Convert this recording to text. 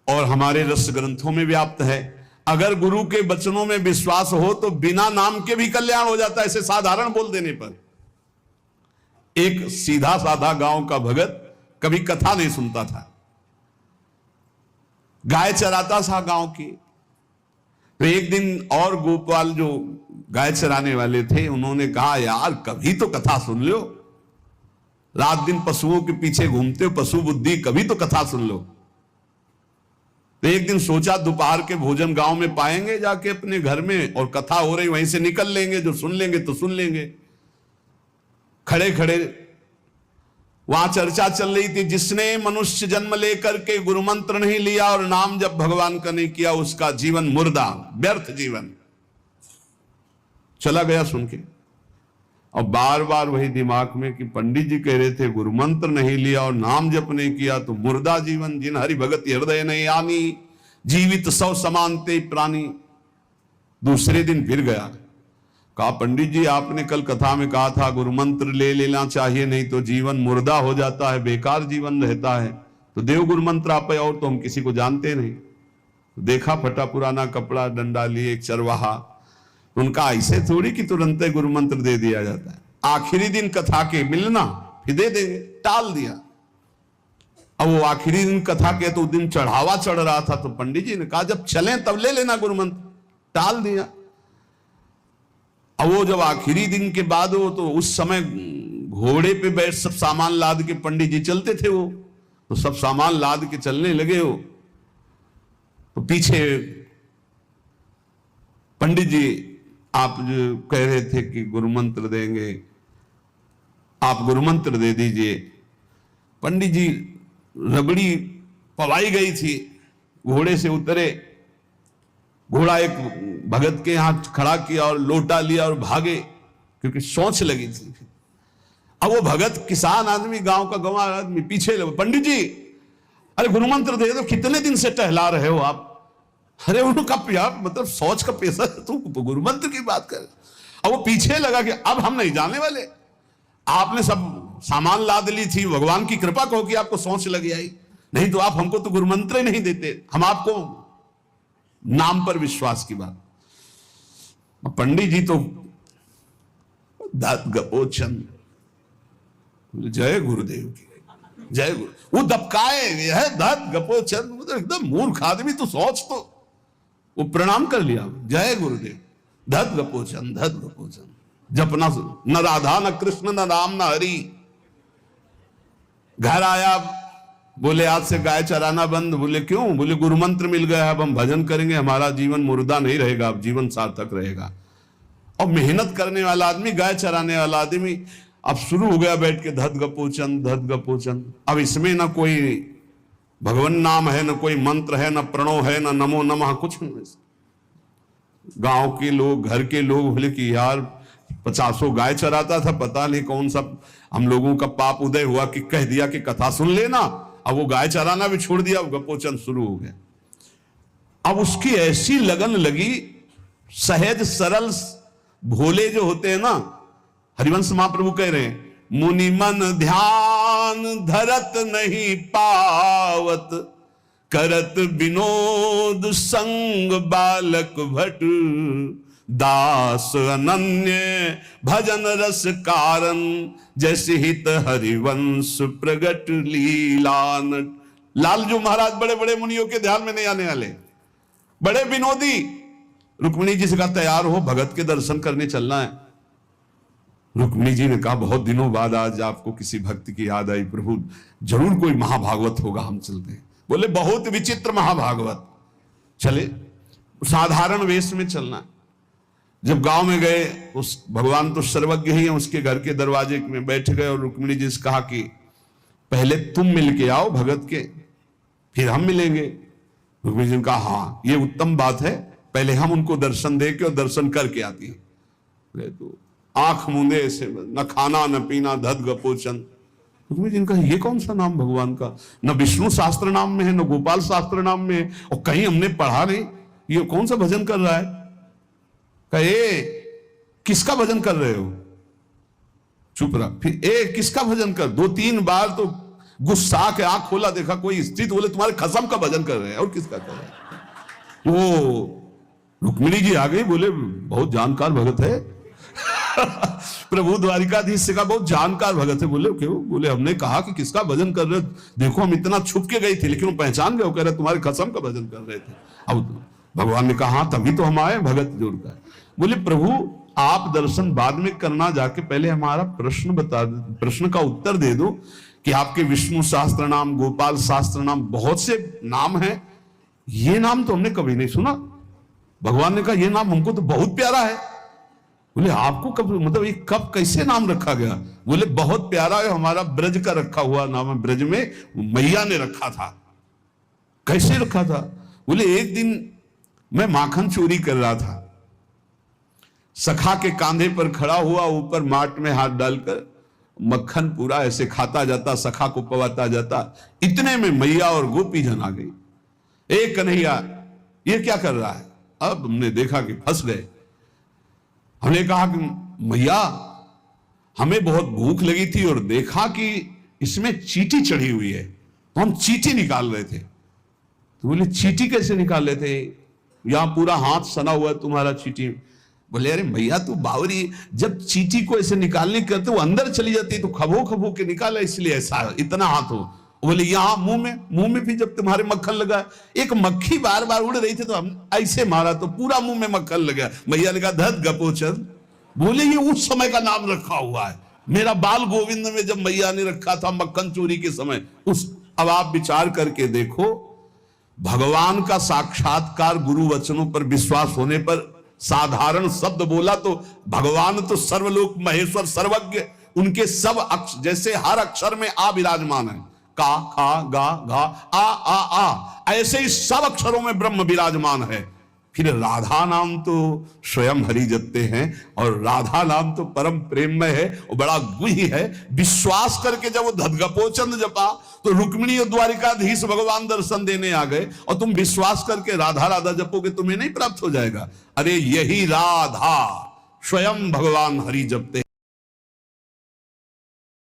और हमारे रस ग्रंथों में व्याप्त है। अगर गुरु के वचनों में विश्वास हो तो बिना नाम के भी कल्याण हो जाता है, ऐसे साधारण बोल देने पर। एक सीधा साधा गांव का भगत कभी कथा नहीं सुनता था, गाय चराता था गांव की। तो एक दिन और गोपाल जो गाय चराने वाले थे, उन्होंने कहा यार कभी तो कथा सुन लो, रात दिन पशुओं के पीछे घूमते हो, पशु बुद्धि, कभी तो कथा सुन लो। तो एक दिन सोचा दोपहर के भोजन गांव में पाएंगे जाके अपने घर में, और कथा हो रही वहीं से निकल लेंगे, जो सुन लेंगे तो सुन लेंगे। खड़े खड़े वहां चर्चा चल रही थी, जिसने मनुष्य जन्म लेकर के गुरु मंत्र नहीं लिया और नाम जब भगवान का नहीं किया, उसका जीवन मुर्दा, व्यर्थ जीवन। चला गया सुन के, और बार बार वही दिमाग में कि पंडित जी कह रहे थे गुरु मंत्र नहीं लिया और नाम जप नहीं किया तो मुर्दा जीवन। जिन हरि भगत हृदय नहीं आनी, जीवित सौ समानते प्राणी। दूसरे दिन फिर गया, कहा पंडित जी आपने कल कथा में कहा था गुरु मंत्र ले लेना चाहिए, नहीं तो जीवन मुर्दा हो जाता है, बेकार जीवन रहता है। तो देव गुरु मंत्र आप, और तो हम किसी को जानते नहीं। तो देखा फटा पुराना कपड़ा, डंडा लिए एक चरवाहा। उनका ऐसे थोड़ी कि तुरंत गुरु मंत्र दे दिया जाता है, आखिरी दिन कथा के मिलना फिर दे देंगे, टाल दिया। अब वो आखिरी दिन कथा के तो दिन चढ़ावा चढ़ रहा था, तो पंडित जी ने कहा जब चलें तब ले लेना गुरु मंत्र, टाल दिया। अब वो जब आखिरी दिन के बाद हो, तो उस समय घोड़े पे बैठ सब सामान लाद के पंडित जी चलते थे, वो तो सब सामान लाद के चलने लगे हो। तो पीछे पंडित जी आप जो कह रहे थे कि गुरु मंत्र देंगे, आप गुरु मंत्र दे दीजिए। पंडित जी रबड़ी पवाई गई थी, घोड़े से उतरे, घोड़ा एक भगत के यहां खड़ा किया और लोटा लिया और भागे, क्योंकि सोच लगी थी। अब वो भगत किसान आदमी, गांव का गंवार आदमी पीछे लगे, पंडित जी अरे गुरु मंत्र दे दो, कितने दिन से टहला रहे हो आप। अरे उनका यार मतलब सोच का पैसा, तू गुरु मंत्र की बात कर। अब वो पीछे लगा कि अब हम नहीं जाने वाले, आपने सब सामान लाद ली थी, भगवान की कृपा कहो कि आपको सोच लगी आई, नहीं तो आप हमको तो गुरु मंत्र ही नहीं देते, हम आपको नाम पर विश्वास की बात। पंडित जी तो दात गपोचन, जय गुरुदेव की जय गुरु, वो दबकाए है दात गपोचन, मतलब एकदम मूर्ख आदमी, तो सोच। तो वो प्रणाम कर लिया, जय गुरुदेव, धत गपोचन धत गपोचन। जपना न राधा न कृष्ण न राम न हरि। घर आया, बोले आज से गाय चराना बंद। बोले क्यों? बोले गुरु मंत्र मिल गया, अब हम भजन करेंगे, हमारा जीवन मुर्दा नहीं रहेगा, अब जीवन सार्थक रहेगा। और मेहनत करने वाला आदमी, गाय चराने वाला आदमी, अब शुरू हो गया बैठ के धत गपोचन धत गपोचन। अब इसमें ना कोई भगवान नाम है, ना कोई मंत्र है, ना प्रणव है, ना नमो नमः, कुछ नहीं। गांव के लोग, घर के लोग बोले कि यार 50 गाय चराता था, पता नहीं कौन सा हम लोगों का पाप उदय हुआ कि कह दिया कि कथा सुन लेना। अब वो गाय चराना भी छोड़ दिया, गपोचन शुरू हो गया। अब उसकी ऐसी लगन लगी, सहज सरल भोले जो होते हैं ना, हरिवंश महाप्रभु कह रहे हैं, मुनि मन ध्यान धरत नहीं पावत, करत विनोद संग बालक भट, दास अनन्य भजन रस कारण, जैसे हित हरिवंश प्रगट लीलान। लालजू महाराज बड़े बड़े मुनियों के ध्यान में नहीं आने वाले, बड़े विनोदी। रुक्मिणी जी से कहा तैयार हो, भगत के दर्शन करने चलना है। रुक्मिणी जी ने कहा बहुत दिनों बाद आज आपको किसी भक्त की याद आई, प्रभु जरूर कोई महाभागवत होगा, हम चलते हैं। बोले बहुत विचित्र महाभागवत। चले, साधारण वेश में चलना। जब गांव में गए, उस भगवान तो सर्वज्ञ ही है, उसके घर के दरवाजे में बैठ गए और रुक्मिणी जी से कहा कि पहले तुम मिल के आओ भगत के, फिर हम मिलेंगे। रुक्मिणी जी ने कहा हाँ ये उत्तम बात है, पहले हम उनको दर्शन दे के और दर्शन करके आती है। तो आंख मूंदे ऐसे, न खाना न पीना, धत गपोचन। रुक्मिणी जी ने कहा ये कौन सा नाम भगवान का, न विष्णु शास्त्र नाम में है, न गोपाल शास्त्र नाम में है, और कहीं हमने पढ़ा नहीं, ये कौन सा भजन कर रहा है। कहे किसका भजन कर रहे हो? चुप रहा। फिर किसका भजन कर? 2-3 बार तो गुस्सा के आंख खोला, देखा कोई स्त्री, तो बोले तुम्हारे खसम का भजन कर रहे हैं। और किसका कर रहे हैं? वो रुक्मिणी जी आ गई, बोले बहुत जानकार भगत है। प्रभु द्वारिकाधीश से कहा बहुत जानकार भगत है। बोले क्यों? बोले हमने कहा कि किसका भजन कर रहे हो, देखो हम इतना छुप के गई थी लेकिन वो पहचान गए, वो कह रहे तुम्हारे खसम का भजन कर रहे थे। अब भगवान ने कहा हाँ तभी तो हम आए भगत जोड़कर। बोले प्रभु आप दर्शन बाद में करना, जाके पहले हमारा प्रश्न बता, प्रश्न का उत्तर दे दो कि आपके विष्णु सहस्त्र नाम, गोपाल सहस्त्र नाम, बहुत से नाम हैं, ये नाम तो हमने कभी नहीं सुना। भगवान ने कहा ये नाम हमको तो बहुत प्यारा है। बोले आपको कब, मतलब ये कब कैसे नाम रखा गया? बोले बहुत प्यारा है, हमारा ब्रज का रखा हुआ नाम है, ब्रज में मैया ने रखा था। कैसे रखा था? बोले एक दिन मैं माखन चोरी कर रहा था, सखा के कांधे पर खड़ा हुआ, ऊपर माट में हाथ डालकर मक्खन पूरा ऐसे खाता जाता, सखा को पवाता जाता। इतने में मैया और गोपी जन आ गई। एक कन्हैया ये क्या कर रहा है? अब हमने देखा कि फंस गए। हमने कहा कि मैया हमें बहुत भूख लगी थी और देखा कि इसमें चींटी चढ़ी हुई है, तो हम चींटी निकाल रहे थे। तो बोले चींटी कैसे निकाल रहे थे? यहां पूरा हाथ सना हुआ है तुम्हारा चींटी। बोले अरे भैया तू बावरी, जब चींटी को ऐसे निकालने करते वो अंदर चली जाती तो खबो खबो के निकाला, इसलिए ऐसा इतना हाथ हो। बोले यहां मुंह में भी जब तुम्हारे मक्खन लगा, एक मक्खी बार बार उड़ रही थी तो हम ऐसे मारा तो पूरा मुंह में मक्खन लगा। मैया ने कहा धत गपोचन। बोले ये उस समय का नाम रखा हुआ है, मेरा बाल गोविंद में जब मैया ने रखा था मक्खन चोरी के समय उस। अब आप विचार करके देखो, भगवान का साक्षात्कार गुरु वचनों पर विश्वास होने पर साधारण शब्द बोला तो भगवान तो सर्वलोक महेश्वर सर्वज्ञ, उनके सब जैसे हर अक्षर में आ विराजमान है, का खा गा घा आ ऐसे ही सब अक्षरों में ब्रह्म विराजमान है। फिर राधा नाम तो स्वयं हरि जपते हैं और राधा नाम तो परम प्रेममय है और बड़ा गुही है। विश्वास करके जब वो धदगपोचंद जपा तो रुक्मिणी और द्वारिकाधीश भगवान दर्शन देने आ गए, और तुम विश्वास करके राधा राधा जपोगे तुम्हें नहीं प्राप्त हो जाएगा? अरे यही राधा स्वयं भगवान हरि जपते